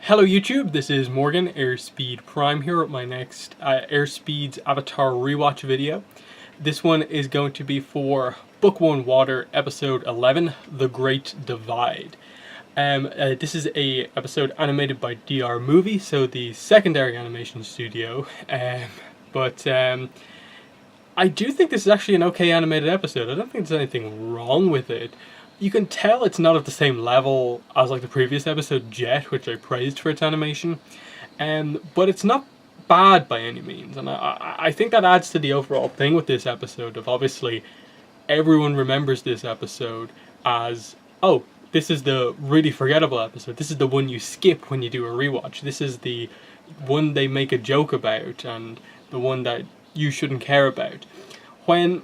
Hello YouTube, this is Morgan, Airspeed Prime here with my next Airspeed's Avatar Rewatch video. This one is going to be for Book 1 Water, Episode 11, The Great Divide. This is a episode animated by DR Movie, so the secondary animation studio, but I do think this is actually an okay animated episode. I don't think there's anything wrong with it. You can tell it's not at the same level as like the previous episode, Jet, which I praised for its animation, but it's not bad by any means, and I think that adds to the overall thing with this episode of obviously everyone remembers this episode as, oh, this is the really forgettable episode, this is the one you skip when you do a rewatch, this is the one they make a joke about and the one that you shouldn't care about. When,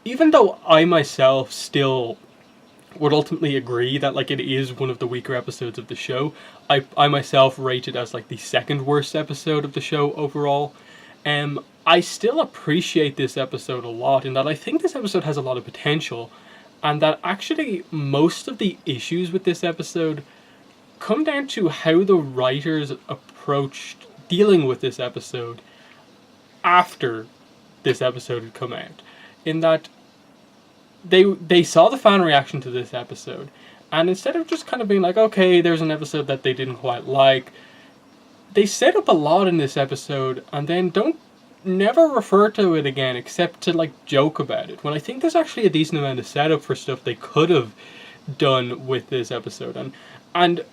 even though I myself still would ultimately agree that like it is one of the weaker episodes of the show, I myself rate it as like the second worst episode of the show overall. I still appreciate this episode a lot in that I think this episode has a lot of potential, and that actually most of the issues with this episode come down to how the writers approached dealing with this episode after this episode had come out. In that they saw the fan reaction to this episode, and instead of just kind of being like, okay, there's an episode that they didn't quite like, they set up a lot in this episode and then don't never refer to it again except to like joke about it, when I think there's actually a decent amount of setup for stuff they could have done with this episode. And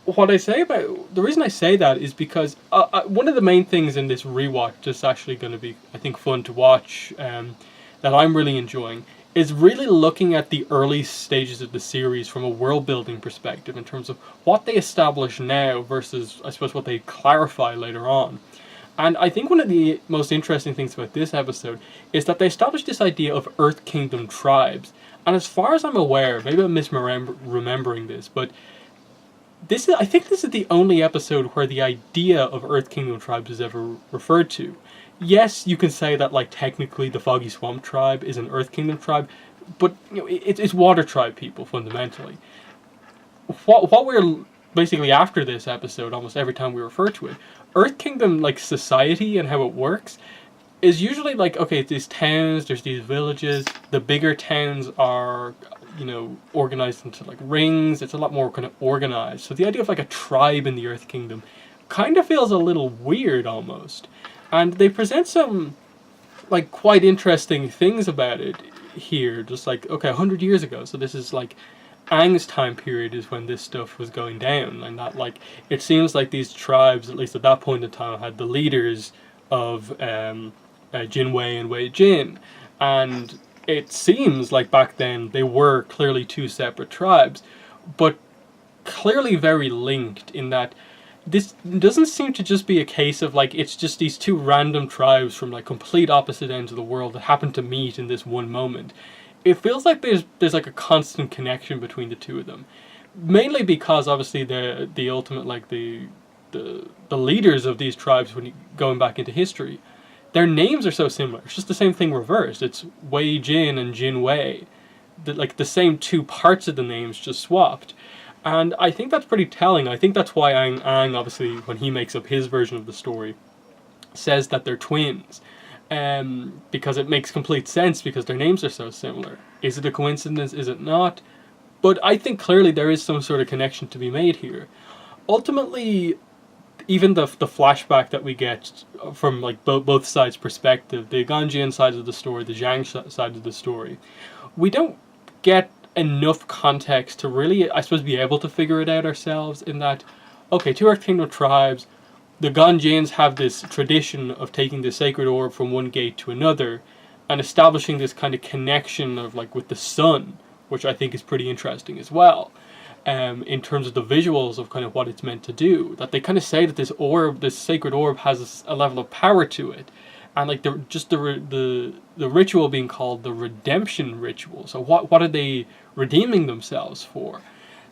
what I say about the reason I say that is because one of the main things in this rewatch that's actually going to be, I think, fun to watch, that I'm really enjoying, is really looking at the early stages of the series from a world building perspective in terms of what they establish now versus, I suppose, what they clarify later on. And I think one of the most interesting things about this episode is that they establish this idea of Earth Kingdom tribes. And as far as I'm aware, maybe I'm misremembering this, but I think this is the only episode where the idea of Earth Kingdom tribes is ever referred to. Yes, you can say that like technically the Foggy Swamp tribe is an Earth Kingdom tribe, but you know it's Water tribe people fundamentally. What we're basically after this episode, almost every time we refer to it, Earth Kingdom like society and how it works is usually like, okay, these towns, there's these villages. The bigger towns are, you know, organized into like rings. It's a lot more kind of organized. So the idea of like a tribe in the Earth Kingdom kind of feels a little weird almost. And they present some like quite interesting things about it here. Just like, okay, 100 years ago. So this is like Aang's time period is when this stuff was going down. And that like, it seems like these tribes, at least at that point in time, had the leaders of Jin Wei and Wei Jin. And it seems like back then they were clearly two separate tribes, but clearly very linked in that this doesn't seem to just be a case of like it's just these two random tribes from like complete opposite ends of the world that happen to meet in this one moment. It feels like there's like a constant connection between the two of them, mainly because obviously the ultimate like the leaders of these tribes, when you going back into history, their names are so similar. It's just the same thing reversed. It's Wei Jin and Jin Wei, like the same two parts of the names just swapped. And I think that's pretty telling. I think that's why Aang, obviously, when he makes up his version of the story, says that they're twins. Because it makes complete sense because their names are so similar. Is it a coincidence? Is it not? But I think clearly there is some sort of connection to be made here. Ultimately, even the flashback that we get from like both sides' perspective, the Ganjian side of the story, the Zhang side of the story, we don't get enough context to really, I suppose, be able to figure it out ourselves. In that, okay, two Earth Kingdom tribes, the Ganjians have this tradition of taking the sacred orb from one gate to another and establishing this kind of connection of like with the sun, which I think is pretty interesting as well. In terms of the visuals of kind of what it's meant to do, that they kind of say that this orb, this sacred orb, has a level of power to it, and like the ritual being called the redemption ritual. So what are they redeeming themselves for?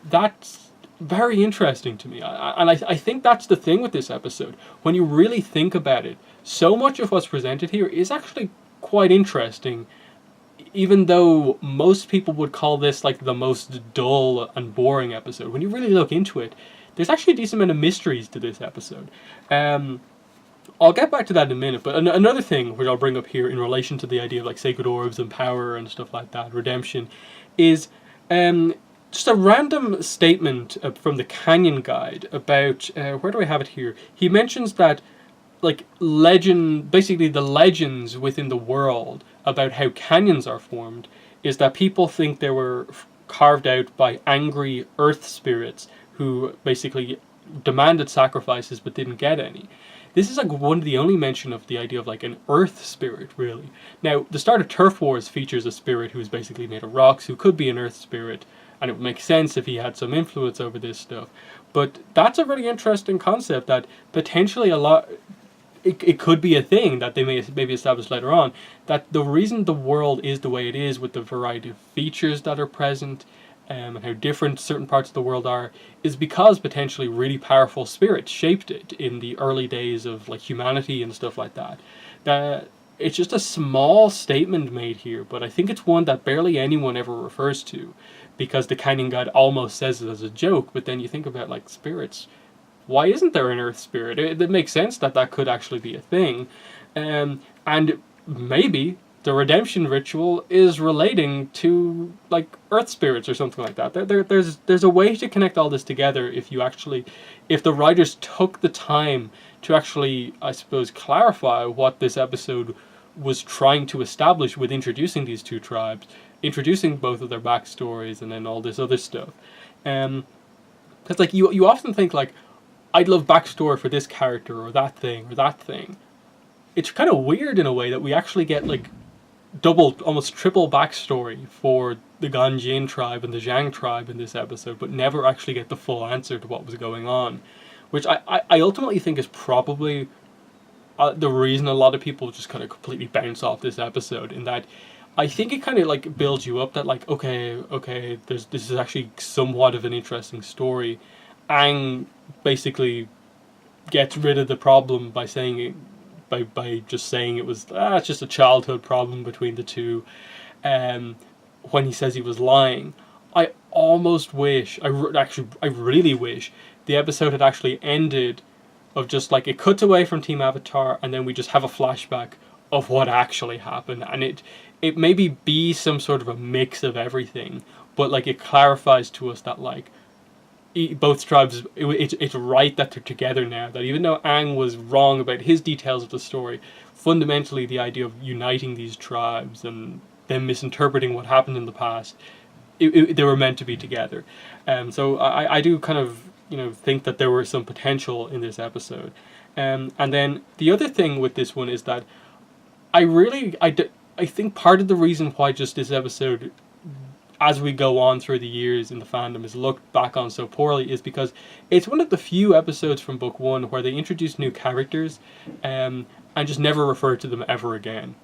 That's very interesting to me, and I think that's the thing with this episode. When you really think about it, so much of what's presented here is actually quite interesting, even though most people would call this like the most dull and boring episode. When you really look into it, there's actually a decent amount of mysteries to this episode. I'll get back to that in a minute, but another thing which I'll bring up here in relation to the idea of like sacred orbs and power and stuff like that, redemption, is just a random statement from the Canyon Guide about, where do I have it here? He mentions that like basically the legends within the world about how canyons are formed is that people think they were carved out by angry earth spirits who basically demanded sacrifices but didn't get any. This is like one of the only mention of the idea of like an earth spirit, really. Now, the start of Turf Wars features a spirit who's basically made of rocks, who could be an earth spirit, and it would make sense if he had some influence over this stuff. But that's a really interesting concept that potentially it could be a thing that they may maybe establish later on, that the reason the world is the way it is with the variety of features that are present, and how different certain parts of the world are, is because potentially really powerful spirits shaped it in the early days of like humanity and stuff like that. It's just a small statement made here, but I think it's one that barely anyone ever refers to, because the Canyon Guide almost says it as a joke, but then you think about like spirits. Why isn't there an earth spirit? It makes sense that that could actually be a thing. And maybe the redemption ritual is relating to like earth spirits or something like that. There's a way to connect all this together if the writers took the time to actually, I suppose, clarify what this episode was trying to establish with introducing these two tribes, introducing both of their backstories, and then all this other stuff. Because like you often think like, I'd love backstory for this character or that thing or that thing. It's kind of weird in a way that we actually get like double, almost triple backstory for the Ganjin tribe and the Zhang tribe in this episode, but never actually get the full answer to what was going on, which I ultimately think is probably the reason a lot of people just kind of completely bounce off this episode, in that I think it kind of like builds you up that like, okay, this is actually somewhat of an interesting story. Aang basically gets rid of the problem by saying it, by just saying it was it's just a childhood problem between the two. When he says he was lying, I almost wish, I really wish the episode had actually ended of just like it cuts away from Team Avatar and then we just have a flashback of what actually happened, and it maybe be some sort of a mix of everything, but like it clarifies to us that like both tribes, it's right that they're together now, that even though Aang was wrong about his details of the story, fundamentally the idea of uniting these tribes and them misinterpreting what happened in the past, they were meant to be together. So I do kind of think that there was some potential in this episode. And then the other thing with this one is that I think part of the reason why just this episode, as we go on through the years in the fandom, is looked back on so poorly, is because it's one of the few episodes from book one where they introduce new characters and just never refer to them ever again.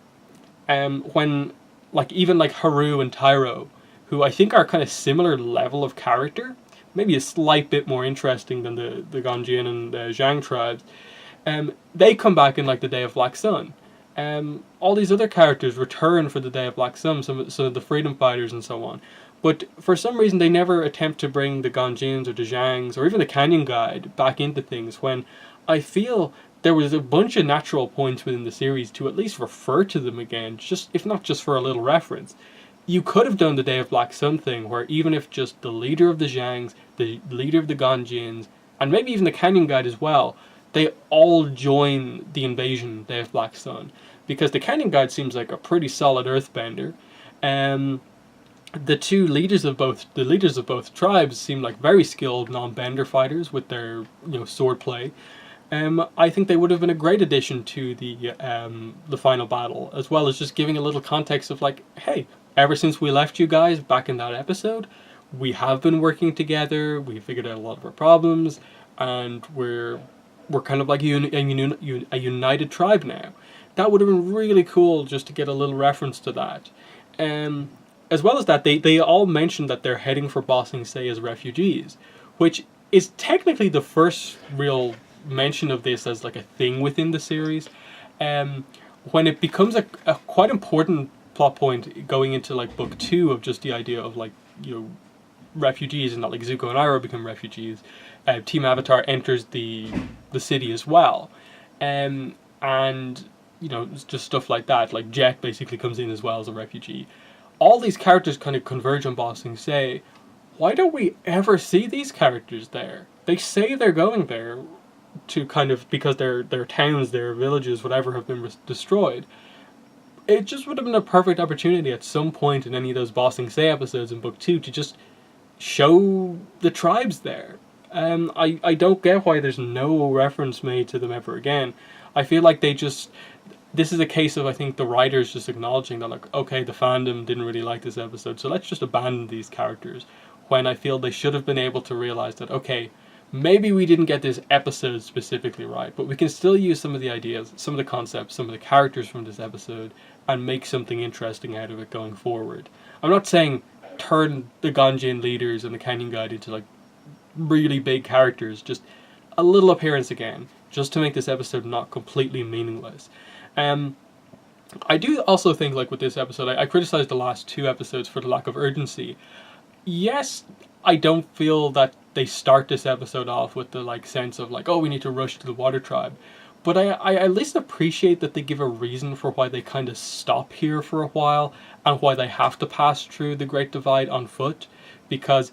When like even like Haru and Tyro, who I think are kind of similar level of character, maybe a slight bit more interesting than the Ganjin and the Zhang tribes, they come back in like the Day of Black Sun. All these other characters return for the Day of Black Sun, some of the freedom fighters and so on. But for some reason they never attempt to bring the Ganjins or the Zhangs or even the Canyon Guide back into things, when I feel there was a bunch of natural points within the series to at least refer to them again, just if not just for a little reference. You could have done the Day of Black Sun thing, where even if just the leader of the Zhangs, the leader of the Ganjins, and maybe even the Canyon Guide as well, they all join the invasion Day of Black Sun. Because the Canyon Guide seems like a pretty solid earthbender. The two leaders of both tribes seem like very skilled non-bender fighters with their sword play. I think they would have been a great addition to the final battle, as well as just giving a little context of like, hey, ever since we left you guys back in that episode, we have been working together. We figured out a lot of our problems, and we're kind of like a united tribe now. That would have been really cool just to get a little reference to that. As well as that, they all mentioned that they're heading for Ba Sing Se as refugees, which is technically the first real mention of this as like a thing within the series. When it becomes a quite important plot point going into like book 2 of just the idea of like refugees, and not like Zuko and Iroh become refugees. Team Avatar enters the city as well, and it's just stuff like that. Like Jet basically comes in as well as a refugee. All these characters kind of converge on Ba Sing Se. Why don't we ever see these characters there? They say they're going there to kind of because their towns, their villages, whatever, have been destroyed. It just would have been a perfect opportunity at some point in any of those Ba Sing Se episodes in Book 2 to just show the tribes there. I don't get why there's no reference made to them ever again. I feel like this is a case of, I think, the writers just acknowledging that, like, okay, the fandom didn't really like this episode, so let's just abandon these characters. When I feel they should have been able to realize that, okay, maybe we didn't get this episode specifically right, but we can still use some of the ideas, some of the concepts, some of the characters from this episode, and make something interesting out of it going forward. I'm not saying turn the Ganjin leaders and the Canyon Guide into, like, really big characters, just a little appearance again, just to make this episode not completely meaningless. I do also think, like, with this episode, I criticized the last 2 episodes for the lack of urgency. Yes, I don't feel that they start this episode off with the, like, sense of, like, oh, we need to rush to the Water Tribe. But I at least appreciate that they give a reason for why they kind of stop here for a while, and why they have to pass through the Great Divide on foot. Because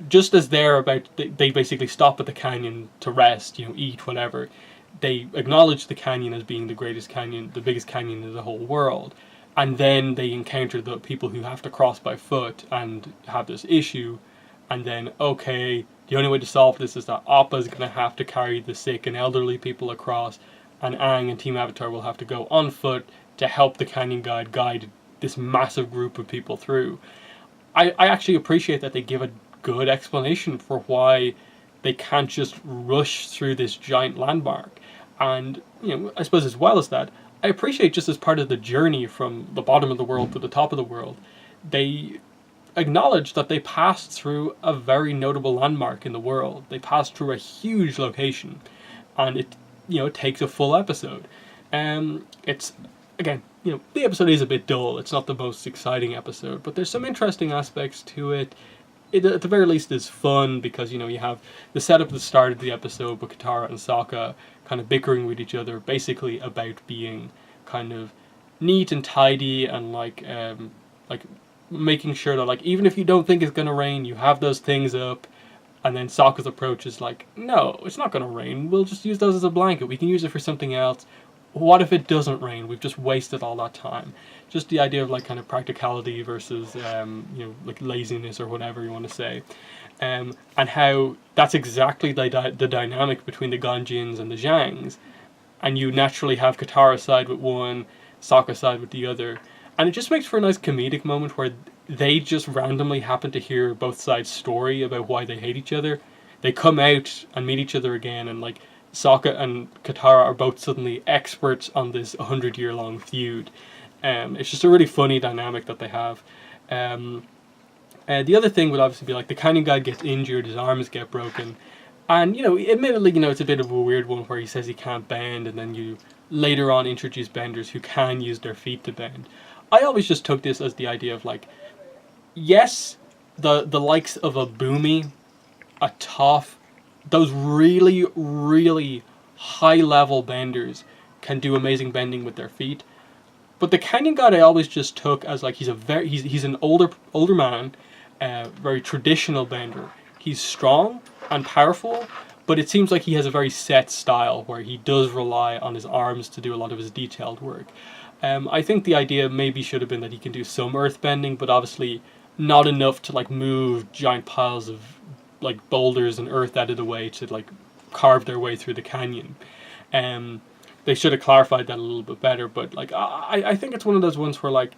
just as they basically stop at the canyon to rest, eat, whatever, they acknowledge the canyon as being the greatest canyon, the biggest canyon in the whole world. And then they encounter the people who have to cross by foot and have this issue. And then, okay, the only way to solve this is that Appa is going to have to carry the sick and elderly people across, and Aang and Team Avatar will have to go on foot to help the Canyon guide this massive group of people through. I actually appreciate that they give a good explanation for why they can't just rush through this giant landmark. And, I suppose as well as that, I appreciate just as part of the journey from the bottom of the world to the top of the world, they acknowledge that they passed through a very notable landmark in the world. They passed through a huge location, and it takes a full episode. It's, again, the episode is a bit dull. It's not the most exciting episode, but there's some interesting aspects to it. It, at the very least, is fun because, you have the setup at the start of the episode with Katara and Sokka kind of bickering with each other, basically about being kind of neat and tidy and like making sure that, like, even if you don't think it's going to rain, you have those things up. And then Sokka's approach is like, no, it's not going to rain. We'll just use those as a blanket. We can use it for something else. What if it doesn't rain? We've just wasted all that time. Just the idea of, like, kind of practicality versus, like, laziness or whatever you want to say. And how that's exactly the dynamic between the Ganjins and the Zhangs. And you naturally have Katara side with one, Sokka side with the other. And it just makes for a nice comedic moment where they just randomly happen to hear both sides' story about why they hate each other. They come out and meet each other again, and, like, Sokka and Katara are both suddenly experts on this 100-year-long feud. It's just a really funny dynamic that they have. The other thing would obviously be, like, the Canyon Guide gets injured, his arms get broken. And, admittedly, it's a bit of a weird one where he says he can't bend, and then you later on introduce benders who can use their feet to bend. I always just took this as the idea of, like, yes, the likes of a Boomy, a Toph, those really, really high-level benders can do amazing bending with their feet. But the Canyon God I always just took as, like, he's an older man, very traditional bender. He's strong and powerful, but it seems like he has a very set style where he does rely on his arms to do a lot of his detailed work. I think the idea maybe should have been that he can do some earth bending, but obviously not enough to, like, move giant piles of, like, boulders and earth out of the way to, like, carve their way through the canyon. They should have clarified that a little bit better, but, like, I think it's one of those ones where, like,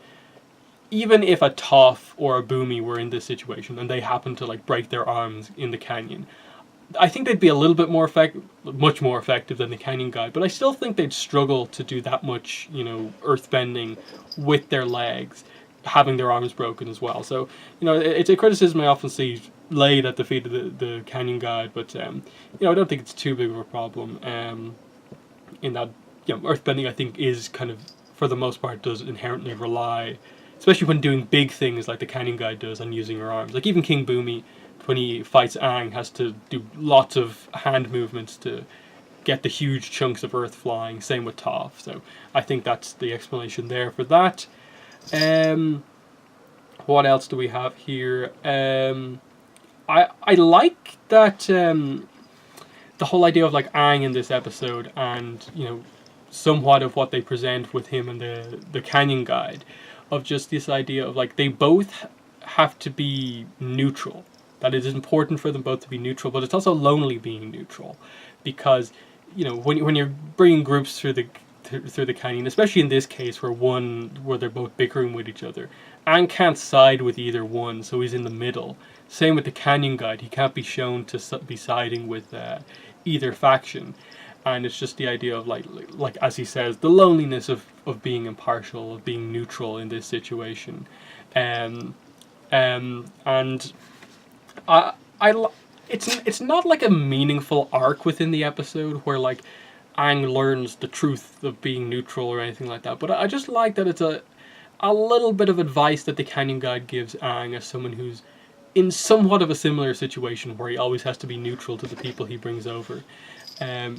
even if a Toph or a Boomy were in this situation and they happened to, like, break their arms in the canyon, I think they'd be a little bit more much more effective than the Canyon Guide, but I still think they'd struggle to do that much, earth bending with their legs, having their arms broken as well. So, it's a criticism I often see laid at the feet of the Canyon Guide, but, I don't think it's too big of a problem. In that, earth bending, I think, is kind of, for the most part, does inherently rely especially when doing big things like the canyon guy does and using your arms. Like even King Boomy, when he fights Aang, has to do lots of hand movements to get the huge chunks of earth flying. Same with Toph. So I think that's the explanation there for that. What else do we have here? I like that the whole idea of like Aang in this episode, and somewhat of what they present with him and the Canyon Guide, of just this idea of like they both have to be neutral. That it is important for them both to be neutral, but it's also lonely being neutral, because when you're bringing groups through the canyon, especially in this case where they're both bickering with each other, Aang can't side with either one, so he's in the middle. Same with the Canyon Guide, he can't be shown to be siding with either faction, and it's just the idea of like as he says, the loneliness of being impartial, of being neutral in this situation, and it's not like a meaningful arc within the episode where like Aang learns the truth of being neutral or anything like that. But I just like that it's a little bit of advice that the Canyon Guide gives Aang as someone who's in somewhat of a similar situation where he always has to be neutral to the people he brings over,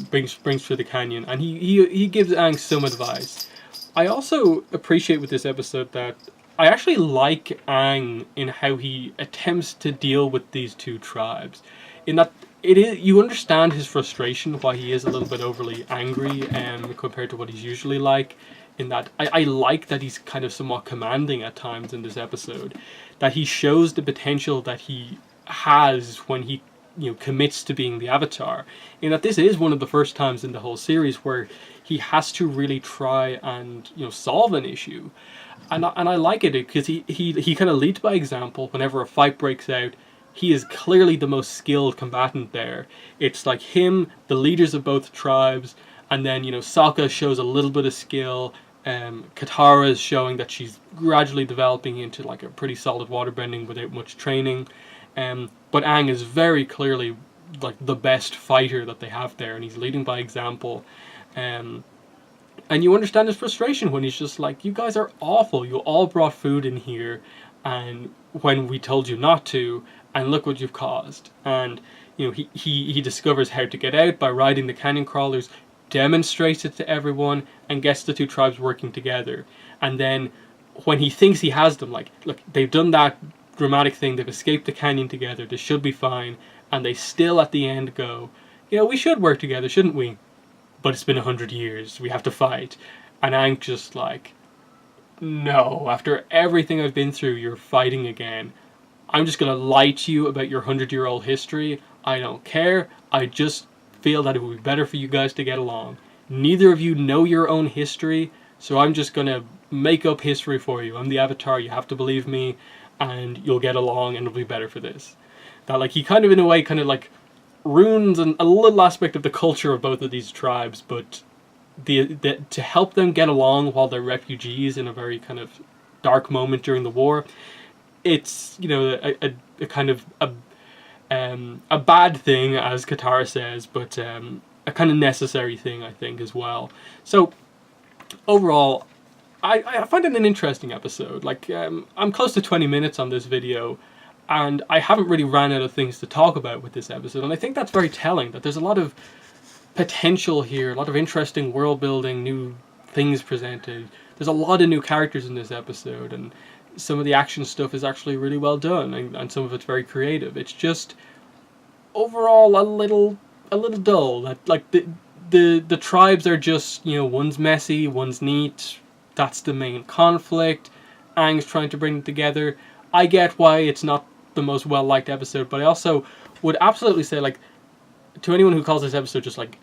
brings through the canyon, and he gives Aang some advice. I also appreciate with this episode that I actually like Aang in how he attempts to deal with these two tribes. In that you understand his frustration, why he is a little bit overly angry compared to what he's usually like. In that I like that he's kind of somewhat commanding at times in this episode. That he shows the potential that he has when he commits to being the Avatar. In that this is one of the first times in the whole series where he has to really try and solve an issue. And I like it because he kind of leads by example. Whenever a fight breaks out, he is clearly the most skilled combatant there. It's like him, the leaders of both tribes, and then Sokka shows a little bit of skill. Katara is showing that she's gradually developing into like a pretty solid waterbending without much training. But Aang is very clearly like the best fighter that they have there, and he's leading by example. And you understand his frustration when he's just like, you guys are awful. You all brought food in here, and when we told you not to, and look what you've caused. And he discovers how to get out by riding the canyon crawlers, demonstrates it to everyone, and gets the two tribes working together. And then when he thinks he has them, like, look, they've done that dramatic thing, they've escaped the canyon together, this should be fine, and they still at the end go, we should work together, shouldn't we? But it's been 100 years, we have to fight. And Aang just like, no, after everything I've been through, you're fighting again. I'm just gonna lie to you about your 100-year-old history. I don't care. I just feel that it would be better for you guys to get along. Neither of you know your own history, so I'm just gonna make up history for you. I'm the Avatar, you have to believe me, and you'll get along and it'll be better for this. That like he kind of in a way kind of like ruins a little aspect of the culture of both of these tribes, but to help them get along while they're refugees in a very kind of dark moment during the war, it's a kind of a bad thing, as Katara says, but a kind of necessary thing, I think, as well. So overall, I find it an interesting episode. Like I'm close to 20 minutes on this video, and I haven't really ran out of things to talk about with this episode, and I think that's very telling, that there's a lot of potential here, a lot of interesting world building, new things presented. There's a lot of new characters in this episode, and some of the action stuff is actually really well done, and some of it's very creative. It's just overall a little dull. That like the tribes are just one's messy, one's neat. That's the main conflict. Aang's trying to bring them together. I get why it's not the most well-liked episode, but I also would absolutely say, like, to anyone who calls this episode just like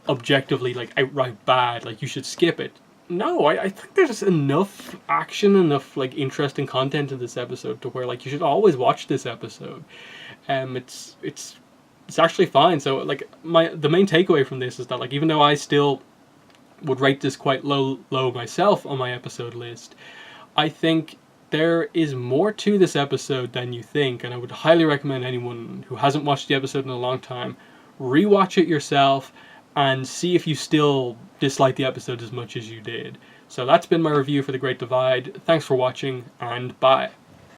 objectively like outright bad, like you should skip it. No, I think there's enough action, enough like interesting content in this episode to where like you should always watch this episode. It's actually fine. So like the main takeaway from this is that like even though I still would rate this quite low myself on my episode list, I think there is more to this episode than you think, and I would highly recommend anyone who hasn't watched the episode in a long time rewatch it yourself and see if you still dislike the episode as much as you did. So that's been my review for The Great Divide. Thanks for watching, and bye.